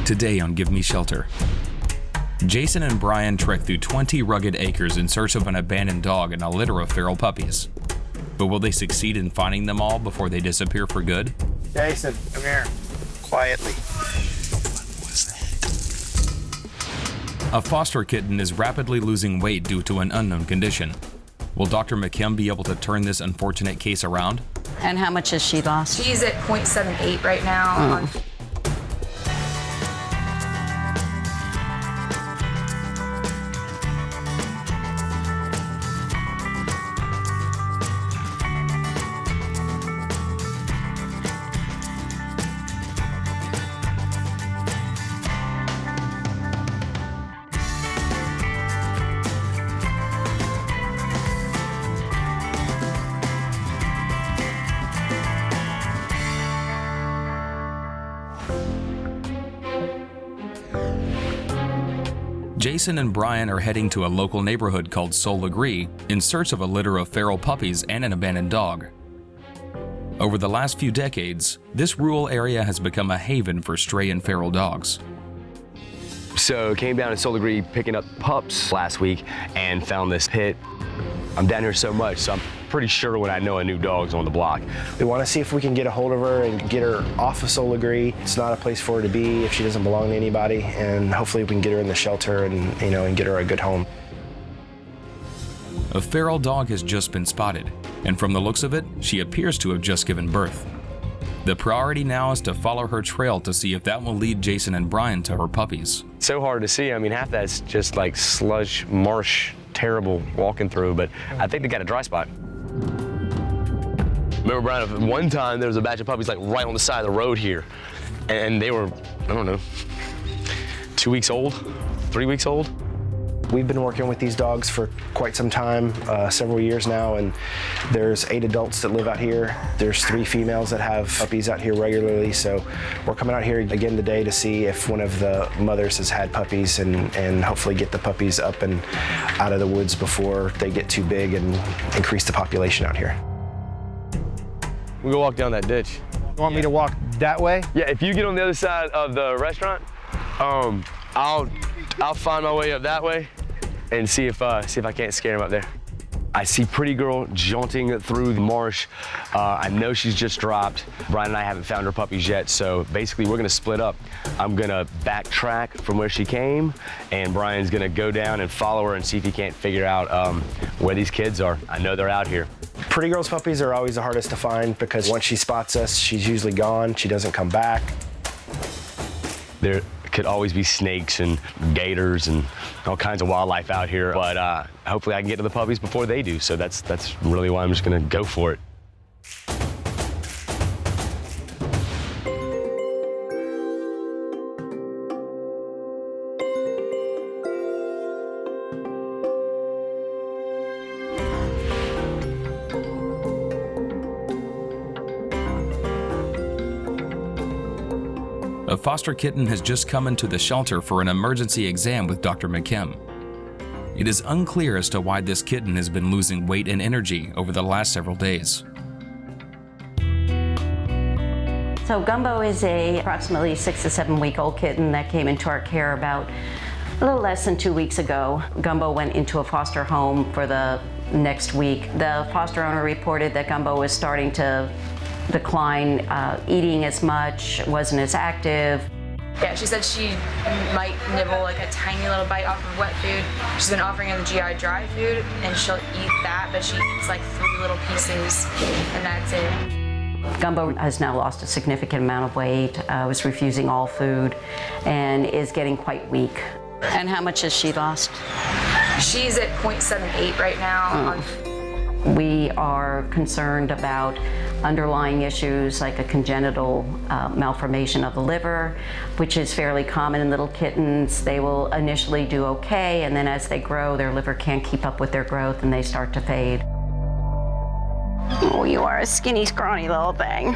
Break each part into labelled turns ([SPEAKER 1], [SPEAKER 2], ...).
[SPEAKER 1] Today on Give Me Shelter. Jason and Brian trek through 20 rugged acres in search of an abandoned dog and a litter of feral puppies. But will they succeed in finding them all before they disappear for good?
[SPEAKER 2] Jason, come here. Quietly.
[SPEAKER 1] A foster kitten is rapidly losing weight due to an unknown condition. Will Dr. McKim be able to turn this unfortunate case around?
[SPEAKER 3] And how much has she lost?
[SPEAKER 4] She's at 0.78 right now.
[SPEAKER 1] Jason and Brian are heading to a local neighborhood called Sol Legris in search of a litter of feral puppies and an abandoned dog. Over the last few decades, this rural area has become a haven for stray and feral dogs.
[SPEAKER 5] So came down to Sol Legris picking up pups last week and found this pit. I'm down here so much, so I'm pretty sure when I know a new dog's on the block.
[SPEAKER 2] We want to see if we can get a hold of her and get her off of Sol Legris. It's not a place for her to be if she doesn't belong to anybody, and hopefully we can get her in the shelter and get her a good home.
[SPEAKER 1] A feral dog has just been spotted, and from the looks of it, she appears to have just given birth. The priority now is to follow her trail to see if that will lead Jason and Brian to her puppies.
[SPEAKER 5] So hard to see. I mean, half that's just like slush, marsh, terrible walking through, but I think they got a dry spot. Remember, Brian, one time there was a batch of puppies like right on the side of the road here, and they were, I don't know, 2 weeks old, 3 weeks old.
[SPEAKER 2] We've been working with these dogs for quite some time, several years now, and there's 8 adults that live out here. There's 3 females that have puppies out here regularly, so we're coming out here again today to see if one of the mothers has had puppies and hopefully get the puppies up and out of the woods before they get too big and increase the population out here.
[SPEAKER 5] We go walk down that ditch.
[SPEAKER 2] You want me to walk that way?
[SPEAKER 5] Yeah, if you get on the other side of the restaurant, I'll find my way up that way and see if I can't scare him up there. I see Pretty Girl jaunting through the marsh. I know she's just dropped. Brian and I haven't found her puppies yet, so basically we're gonna split up. I'm gonna backtrack from where she came, and Brian's gonna go down and follow her and see if he can't figure out where these kids are. I know they're out here.
[SPEAKER 2] Pretty Girl's puppies are always the hardest to find because once she spots us, she's usually gone. She doesn't come back.
[SPEAKER 5] There could always be snakes and gators and all kinds of wildlife out here, but hopefully I can get to the puppies before they do, so that's really why I'm just gonna go for it.
[SPEAKER 1] A foster kitten has just come into the shelter for an emergency exam with Dr. McKim. It is unclear as to why this kitten has been losing weight and energy over the last several days.
[SPEAKER 3] So Gumbo is a approximately 6 to 7 week old kitten that came into our care about a little less than 2 weeks ago. Gumbo went into a foster home for the next week. The foster owner reported that Gumbo was starting to decline, eating as much, wasn't as active.
[SPEAKER 4] Yeah, she said she might nibble like a tiny little bite off of wet food. She's been offering her the GI dry food, and she'll eat that, but she eats like 3 little pieces, and that's it.
[SPEAKER 3] Gumbo has now lost a significant amount of weight, was refusing all food, and is getting quite weak. And how much has she lost?
[SPEAKER 4] She's at 0.78 right now.
[SPEAKER 3] We are concerned about underlying issues like a congenital malformation of the liver, which is fairly common in little kittens. They will initially do okay, and then as they grow, their liver can't keep up with their growth and they start to fade. Oh, you are a skinny, scrawny little thing.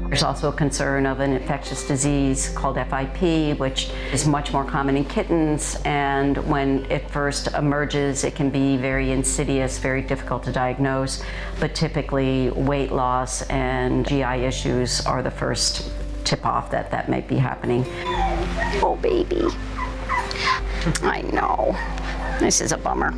[SPEAKER 3] There's also a concern of an infectious disease called FIP, which is much more common in kittens, and when it first emerges, it can be very insidious, very difficult to diagnose, but typically weight loss and GI issues are the first tip off that that might be happening. Oh, baby. I know. This is a bummer.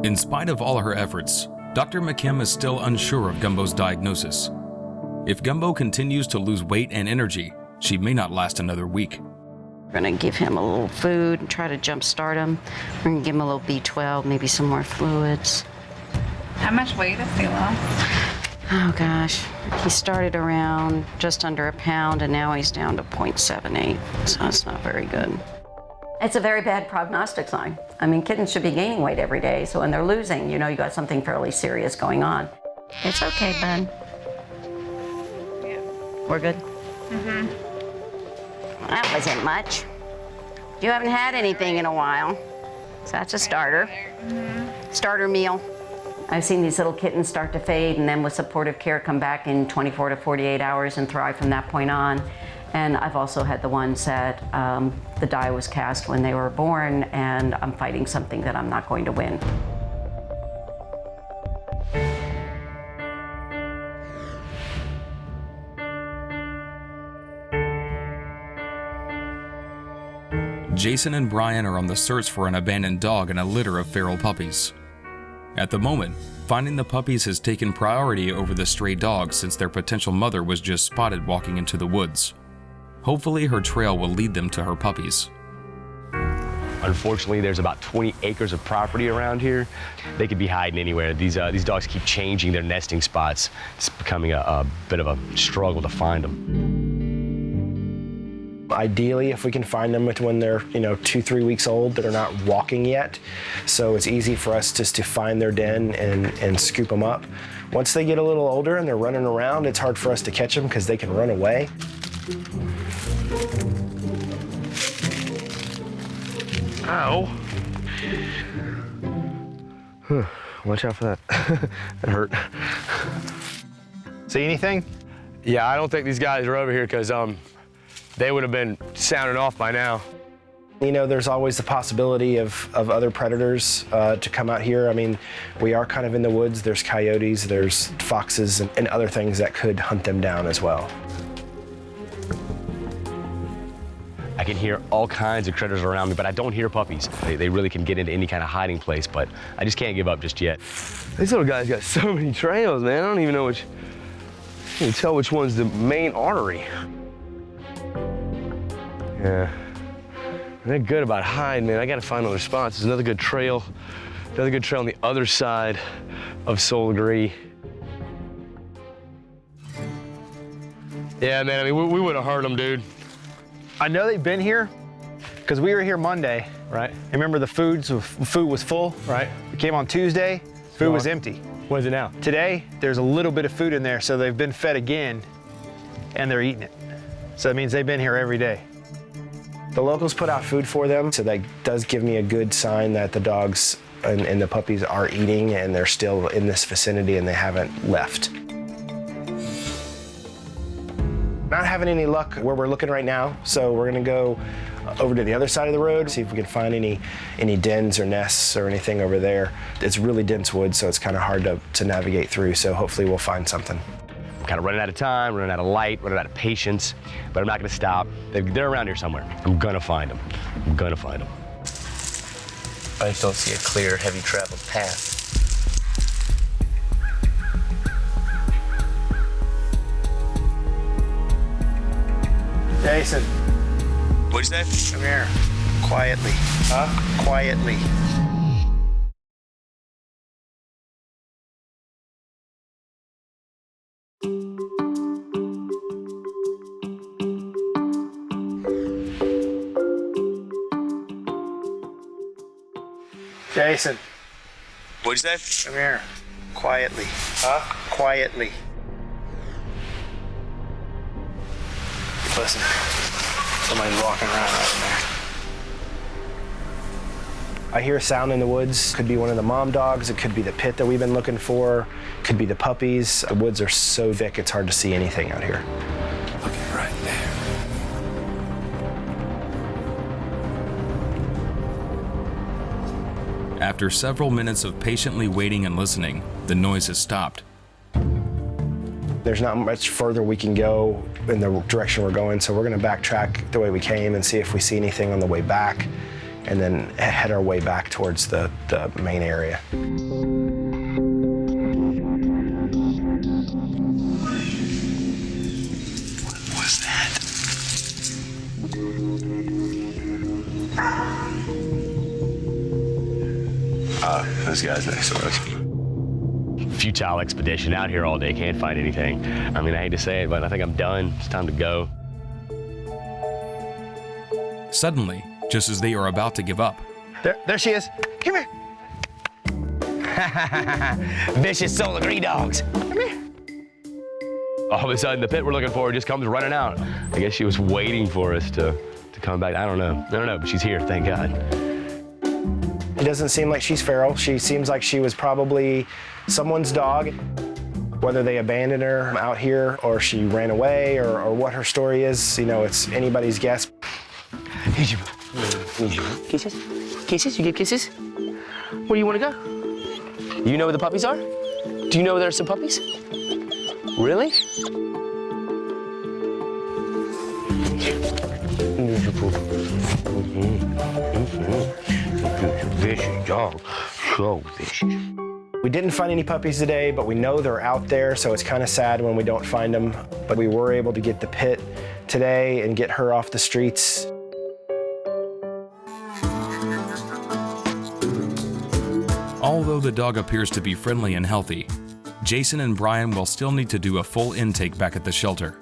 [SPEAKER 1] In spite of all her efforts, Dr. McKim is still unsure of Gumbo's diagnosis. If Gumbo continues to lose weight and energy, she may not last another week.
[SPEAKER 3] We're gonna give him a little food and try to jumpstart him. We're gonna give him a little B12, maybe some more fluids.
[SPEAKER 6] How much weight has he lost?
[SPEAKER 3] Oh gosh, he started around just under a pound and now he's down to 0.78, so that's not very good. It's a very bad prognostic sign. I mean, kittens should be gaining weight every day, so when they're losing, you know you got something fairly serious going on. It's okay, bud.
[SPEAKER 6] Yeah.
[SPEAKER 3] We're good? Mm-hmm. That wasn't much. You haven't had anything in a while, so that's a starter.
[SPEAKER 6] Mm-hmm.
[SPEAKER 3] Starter meal. I've seen these little kittens start to fade and then with supportive care come back in 24 to 48 hours and thrive from that point on. And I've also had the ones that the die was cast when they were born and I'm fighting something that I'm not going to win.
[SPEAKER 1] Jason and Brian are on the search for an abandoned dog and a litter of feral puppies. At the moment, finding the puppies has taken priority over the stray dogs since their potential mother was just spotted walking into the woods. Hopefully her trail will lead them to her puppies.
[SPEAKER 5] Unfortunately, there's about 20 acres of property around here. They could be hiding anywhere. These dogs keep changing their nesting spots. It's becoming a bit of a struggle to find them.
[SPEAKER 2] Ideally, if we can find them when they're 2-3 weeks old that are not walking yet, so it's easy for us just to find their den and scoop them up. Once they get a little older and they're running around, it's hard for us to catch them because they can run away. Ow. Watch out for that. That hurt.
[SPEAKER 7] See anything?
[SPEAKER 5] Yeah, I don't think these guys are over here because they would have been sounding off by now.
[SPEAKER 2] There's always the possibility of other predators to come out here. I mean, we are kind of in the woods. There's coyotes, there's foxes, and other things that could hunt them down as well.
[SPEAKER 5] I can hear all kinds of critters around me, but I don't hear puppies. They really can get into any kind of hiding place, but I just can't give up just yet. These little guys got so many trails, man. I don't even know I can't tell which one's the main artery. Yeah, they're good about hiding, man. I gotta find other spots. There's another good trail on the other side of Sol Legris. Yeah, man, I mean, we would have heard them, dude.
[SPEAKER 7] I know they've been here because we were here Monday.
[SPEAKER 5] Right.
[SPEAKER 7] And remember the food was full?
[SPEAKER 5] Right.
[SPEAKER 7] We came on Tuesday, food was empty.
[SPEAKER 5] What is it now?
[SPEAKER 7] Today, there's a little bit of food in there, so they've been fed again and they're eating it. So that means they've been here every day.
[SPEAKER 2] The locals put out food for them, so that does give me a good sign that the dogs and the puppies are eating and they're still in this vicinity and they haven't left. Not having any luck where we're looking right now, so we're gonna go over to the other side of the road, see if we can find any dens or nests or anything over there. It's really dense woods, so it's kind of hard to navigate through, so hopefully we'll find something.
[SPEAKER 5] I'm kind of running out of time, running out of light, running out of patience, but I'm not gonna stop. They're around here somewhere. I'm gonna find them. I'm gonna find them.
[SPEAKER 8] I just don't see a clear, heavy traveled path.
[SPEAKER 7] Jason,
[SPEAKER 8] What'd you say?
[SPEAKER 7] come here. Quietly.
[SPEAKER 8] Huh?
[SPEAKER 7] Quietly. Jason,
[SPEAKER 8] What'd you say?
[SPEAKER 7] come here. Quietly.
[SPEAKER 8] Huh?
[SPEAKER 7] Quietly. Listen, somebody's walking around right in there.
[SPEAKER 2] I hear a sound in the woods. Could be one of the mom dogs. It could be the pit that we've been looking for. Could be the puppies. The woods are so thick, it's hard to see anything out here.
[SPEAKER 5] Okay, right there.
[SPEAKER 1] After several minutes of patiently waiting and listening, the noise has stopped.
[SPEAKER 2] There's not much further we can go in the direction we're going, so we're gonna backtrack the way we came and see if we see anything on the way back, and then head our way back towards the main area.
[SPEAKER 5] What was that? Those guys next to us. Futile expedition out here all day, can't find anything. I mean, I hate to say it, but I think I'm done. It's time to go.
[SPEAKER 1] Suddenly, just as they are about to give up,
[SPEAKER 7] There she is. Come here.
[SPEAKER 5] Vicious Soul Agree dogs. Come here. All of a sudden, the pit we're looking for just comes running out. I guess she was waiting for us to come back. I don't know, but she's here, thank God.
[SPEAKER 2] It doesn't seem like she's feral. She seems like she was probably someone's dog. Whether they abandoned her out here or she ran away or what her story is, you know, it's anybody's guess.
[SPEAKER 5] Kisses? Kisses? You give kisses? Where do you want to go? You know where the puppies are? Do you know there's some puppies? Really? Vicious dog, so vicious.
[SPEAKER 2] We didn't find any puppies today, but we know they're out there, so it's kind of sad when we don't find them. But we were able to get the pit today and get her off the streets.
[SPEAKER 1] although the dog appears to be friendly and healthy, Jason and Brian will still need to do a full intake back at the shelter.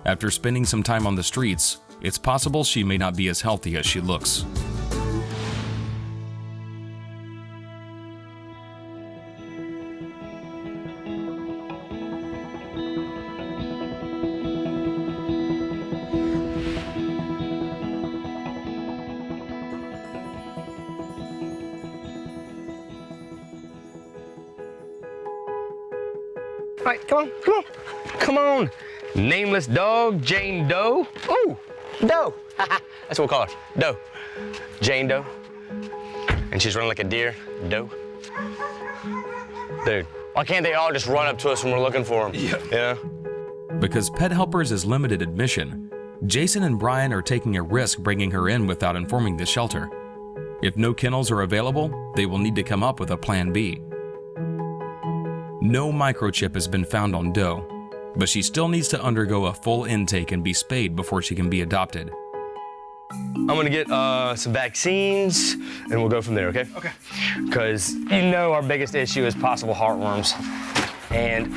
[SPEAKER 1] After spending some time on the streets, it's possible she may not be as healthy as she looks.
[SPEAKER 5] All right, come on, come on, come on. Nameless dog, Jane Doe. Ooh, Doe. That's what we'll call her, Doe. Jane Doe. And she's running like a deer, Doe. Dude, why can't they all just run up to us when we're looking for them? Yeah.
[SPEAKER 1] Because Pet Helpers is limited admission, Jason and Brian are taking a risk bringing her in without informing the shelter. If no kennels are available, they will need to come up with a plan B. No microchip has been found on Doe, but she still needs to undergo a full intake and be spayed before she can be adopted.
[SPEAKER 5] I'm gonna get some vaccines and we'll go from there, okay? Okay. Because you know our biggest issue is possible heartworms. And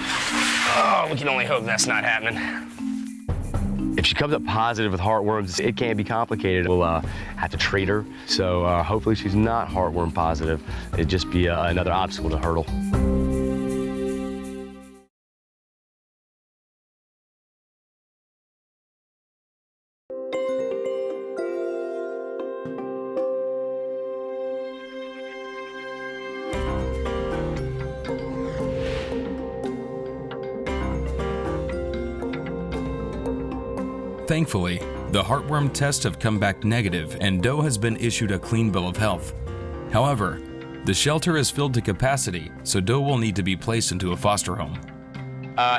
[SPEAKER 5] we can only hope that's not happening. If she comes up positive with heartworms, it can be complicated. We'll have to treat her. So hopefully she's not heartworm positive. It'd just be another obstacle to hurdle.
[SPEAKER 1] Thankfully, the heartworm tests have come back negative and Doe has been issued a clean bill of health. However, the shelter is filled to capacity, so Doe will need to be placed into a foster home.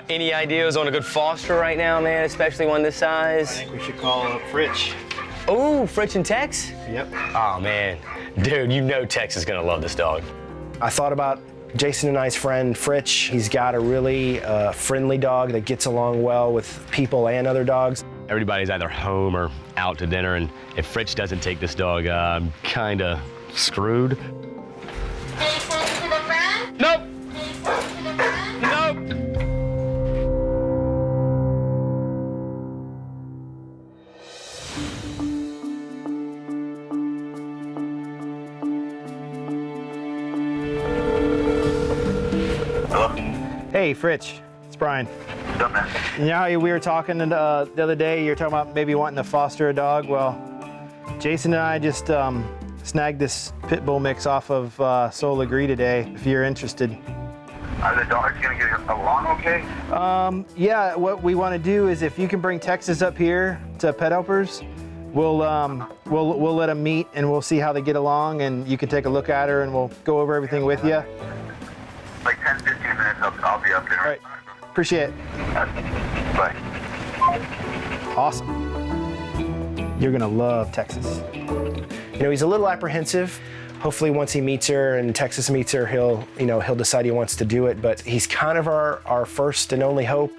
[SPEAKER 5] Any ideas on a good foster right now, man, especially one this size?
[SPEAKER 7] I think we should call up Fritch.
[SPEAKER 5] Oh, Fritch and Tex?
[SPEAKER 7] Yep.
[SPEAKER 5] Oh, man. Dude, you know Tex is gonna love this dog.
[SPEAKER 2] I thought about Jason and I's friend Fritch. He's got a really friendly dog that gets along well with people and other dogs.
[SPEAKER 5] Everybody's either home or out to dinner, and if Fritch doesn't take this dog, I'm kinda screwed. Nope. Nope.
[SPEAKER 7] Hey, Fritch, it's Brian.
[SPEAKER 9] What's up, man?
[SPEAKER 7] You know how we were talking the other day, you were talking about maybe wanting to foster a dog? Well, Jason and I just snagged this pit bull mix off of Sol Legris today, if you're interested.
[SPEAKER 9] Are the dogs gonna get along okay?
[SPEAKER 7] Yeah, what we want to do is if you can bring Texas up here to Pet Helpers, we'll let them meet and we'll see how they get along, and you can take a look at her and we'll go over everything with you.
[SPEAKER 9] Like 10, 15 minutes, I'll be up there.
[SPEAKER 7] All right, appreciate it.
[SPEAKER 9] Bye.
[SPEAKER 7] Awesome. You're gonna love Texas.
[SPEAKER 2] You know, he's a little apprehensive. Hopefully once he meets her and Texas meets her, he'll decide he wants to do it, but he's kind of our first and only hope.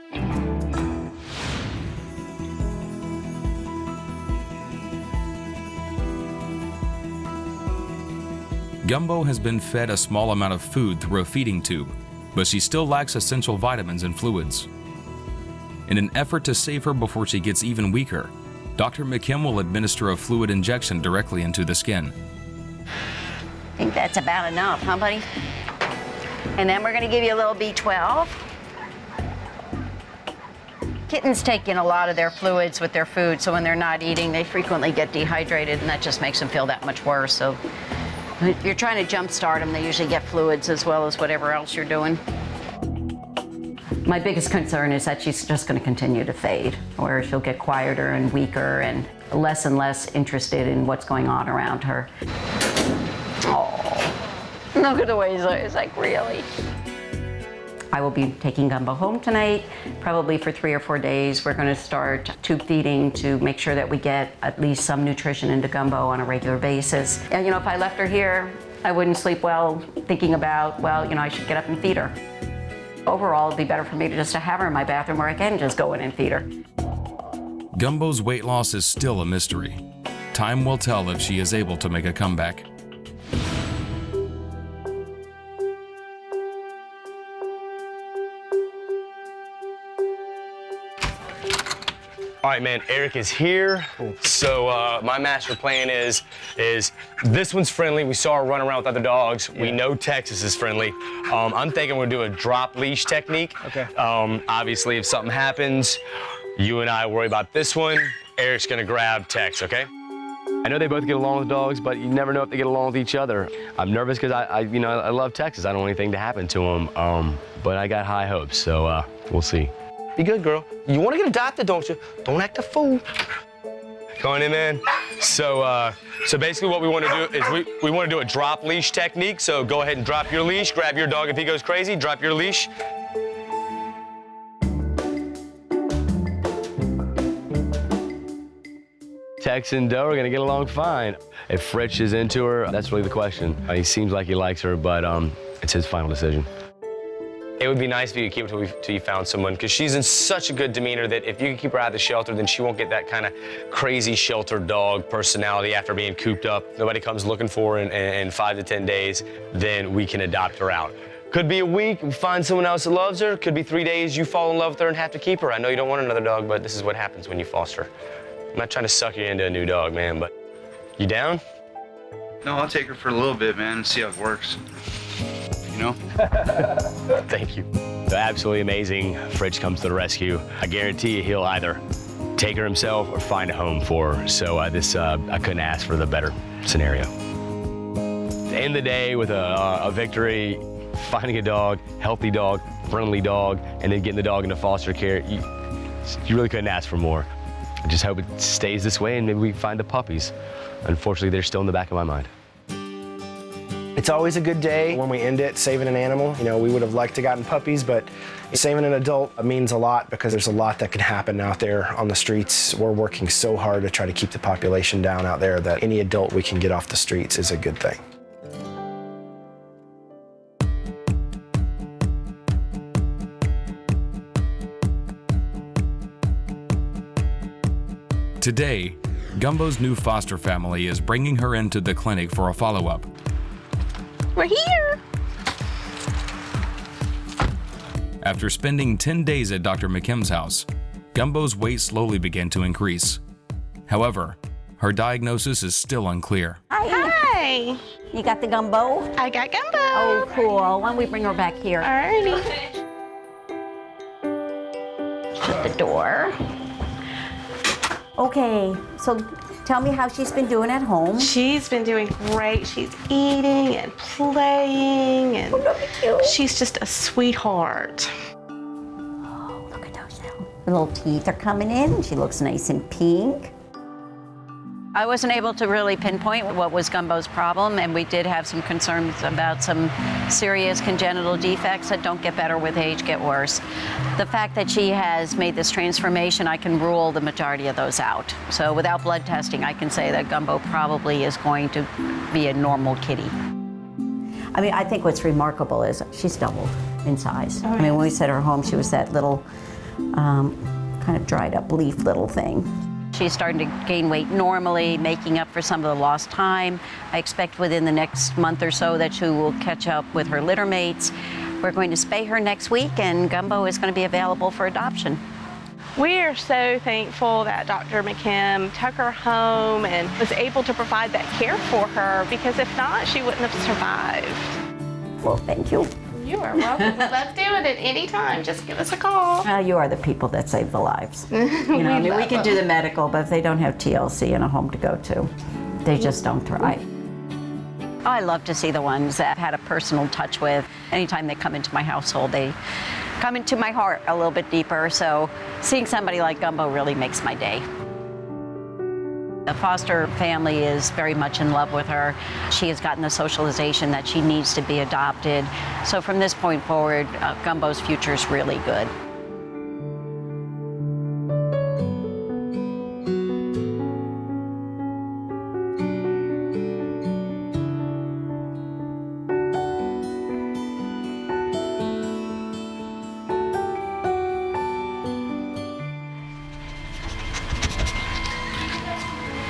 [SPEAKER 1] Gumbo has been fed a small amount of food through a feeding tube, but she still lacks essential vitamins and fluids. In an effort to save her before she gets even weaker, Dr. McKim will administer a fluid injection directly into the skin.
[SPEAKER 3] I think that's about enough, huh, buddy? And then we're gonna give you a little B12. Kittens take in a lot of their fluids with their food, so when they're not eating, they frequently get dehydrated, and that just makes them feel that much worse. So if you're trying to jumpstart them, they usually get fluids as well as whatever else you're doing. My biggest concern is that she's just gonna continue to fade, where she'll get quieter and weaker and less interested in what's going on around her. Oh, look at the way he's like, really? I will be taking Gumbo home tonight, probably for 3 or 4 days. We're gonna start tube feeding to make sure that we get at least some nutrition into Gumbo on a regular basis. And if I left her here, I wouldn't sleep well thinking about, I should get up and feed her. Overall, it'd be better for me to just have her in my bathroom where I can just go in and feed her.
[SPEAKER 1] Gumbo's weight loss is still a mystery. Time will tell if she is able to make a comeback.
[SPEAKER 5] All right, man, Eric is here. So my master plan is this one's friendly. We saw her run around with other dogs. We know Texas is friendly. I'm thinking we'll do a drop leash technique.
[SPEAKER 7] Okay.
[SPEAKER 5] Obviously, if something happens, you and I worry about this one. Eric's gonna grab Tex, okay? I know they both get along with dogs, but you never know if they get along with each other. I'm nervous because I love Texas. I don't want anything to happen to him, but I got high hopes, so we'll see. Be good, girl. You want to get adopted, don't you? Don't act a fool. Going in, man. So basically what we want to do is we want to do a drop leash technique. So go ahead and drop your leash, grab your dog if he goes crazy, drop your leash. Tex and Doe are gonna get along fine. If Fritch is into her, that's really the question. He seems like he likes her, but it's his final decision. It would be nice if you could keep it till you found someone, because she's in such a good demeanor that if you can keep her out of the shelter, then she won't get that kind of crazy shelter dog personality after being cooped up. Nobody comes looking for her in 5 to 10 days, then we can adopt her out. Could be a week, we find someone else that loves her. Could be 3 days, you fall in love with her and have to keep her. I know you don't want another dog, but this is what happens when you foster. I'm not trying to suck you into a new dog, man, but you down?
[SPEAKER 9] No, I'll take her for a little bit, man, and see how it works. You know?
[SPEAKER 5] Thank you. Absolutely amazing. Fritch comes to the rescue. I guarantee you he'll either take her himself or find a home for her. So I couldn't ask for the better scenario. At the end of the day, with a victory, finding a dog, healthy dog, friendly dog, and then getting the dog into foster care, you really couldn't ask for more. I just hope it stays this way and maybe we can find the puppies. Unfortunately, they're still in the back of my mind.
[SPEAKER 2] It's always a good day when we end it saving an animal. We would have liked to gotten puppies, but saving an adult means a lot because there's a lot that can happen out there on the streets. We're working so hard to try to keep the population down out there that any adult we can get off the streets is a good thing.
[SPEAKER 1] Today, Gumbo's new foster family is bringing her into the clinic for a follow-up.
[SPEAKER 6] We're here.
[SPEAKER 1] After spending 10 days at Dr. McKim's house, Gumbo's weight slowly began to increase. However, her diagnosis is still unclear.
[SPEAKER 6] Hi.
[SPEAKER 3] You got the Gumbo?
[SPEAKER 6] I got Gumbo.
[SPEAKER 3] Oh, cool. Why don't we bring her back here?
[SPEAKER 6] Alrighty.
[SPEAKER 3] Shut the door. Okay, so Tell me how she's been doing at home.
[SPEAKER 6] She's been doing great. She's eating and playing, and she's just a sweetheart.
[SPEAKER 3] Oh, look at those little teeth are coming in. She looks nice and pink. I wasn't able to really pinpoint what was Gumbo's problem, and we did have some concerns about some serious congenital defects that don't get better with age, get worse. The fact that she has made this transformation, I can rule the majority of those out. So without blood testing, I can say that Gumbo probably is going to be a normal kitty. I mean, I think what's remarkable is she's doubled in size. I mean, when we set her home, she was that little kind of dried up leaf little thing. She's starting to gain weight normally, making up for some of the lost time. I expect within the next month or so that she will catch up with her litter mates. We're going to spay her next week, and Gumbo is going to be available for adoption.
[SPEAKER 6] We are so thankful that Dr. McKim took her home and was able to provide that care for her, because if not, she wouldn't have survived.
[SPEAKER 3] Well, thank you.
[SPEAKER 6] You are welcome. We love doing it anytime. Just give us a call.
[SPEAKER 3] You are the people that save the lives. You know, I mean, we can do the medical, but if they don't have TLC and a home to go to, they just don't thrive. I love to see the ones that I've had a personal touch with. Anytime they come into my household, they come into my heart a little bit deeper. So seeing somebody like Gumbo really makes my day. The foster family is very much in love with her. She has gotten the socialization that she needs to be adopted. So from this point forward, Gumbo's future is really good.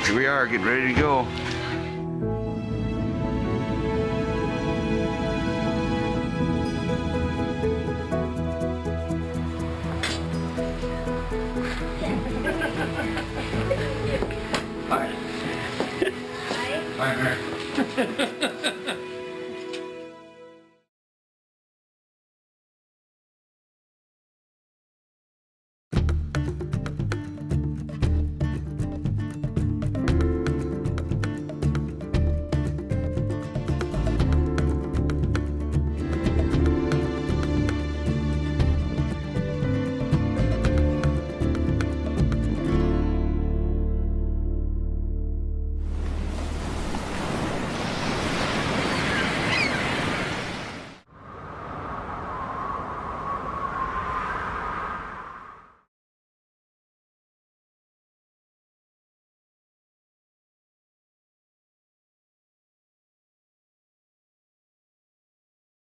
[SPEAKER 9] Here we are, getting ready to go.